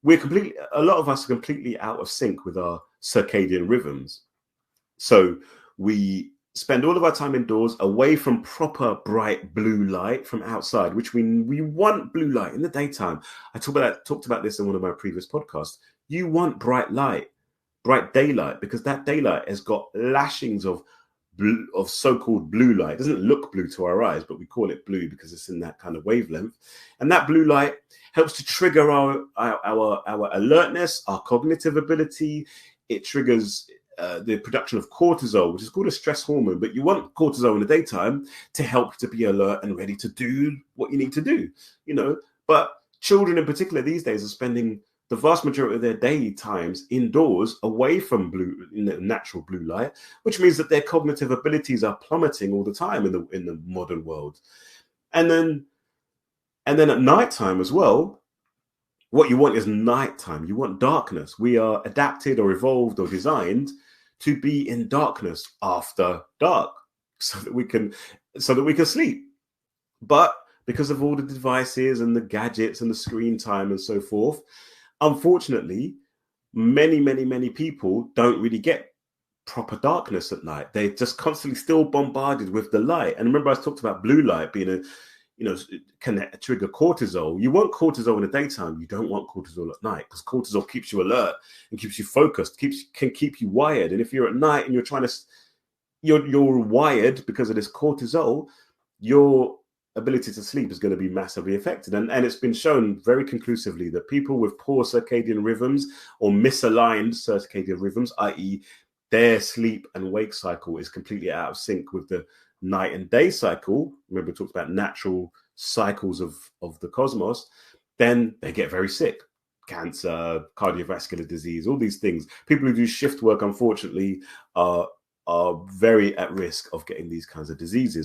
A lot of us are completely out of sync with our circadian rhythms. So we spend all of our time indoors, away from proper bright blue light from outside, which we want blue light in the daytime. I talked about this in one of my previous podcasts. You want bright light, bright daylight, because that daylight has got lashings of so-called blue light. It doesn't look blue to our eyes, but we call it blue because it's in that kind of wavelength. And that blue light helps to trigger our alertness, our cognitive ability. It triggers the production of cortisol, which is called a stress hormone. But you want cortisol in the daytime to help to be alert and ready to do what you need to do, But children in particular these days are spending the vast majority of their day times indoors, away from natural blue light, which means that their cognitive abilities are plummeting all the time in the modern world. And then at nighttime as well, what you want is nighttime. You want darkness. We are adapted or evolved or designed to be in darkness after dark, so that we can sleep. But because of all the devices and the gadgets and the screen time and so forth, unfortunately, many people don't really get proper darkness at night. They're just constantly still bombarded with the light. And remember, I talked about blue light being can trigger cortisol. You want cortisol in the daytime. You don't want cortisol at night, because cortisol keeps you alert and keeps you focused, can keep you wired. And if you're at night and you're wired because of this cortisol, your ability to sleep is going to be massively affected. And it's been shown very conclusively that people with poor circadian rhythms or misaligned circadian rhythms, i.e. their sleep and wake cycle is completely out of sync with the night and day cycle. Remember, we talked about natural cycles of the cosmos. Then they get very sick. Cancer, cardiovascular disease, all these things. People who do shift work, unfortunately, are very at risk of getting these kinds of diseases.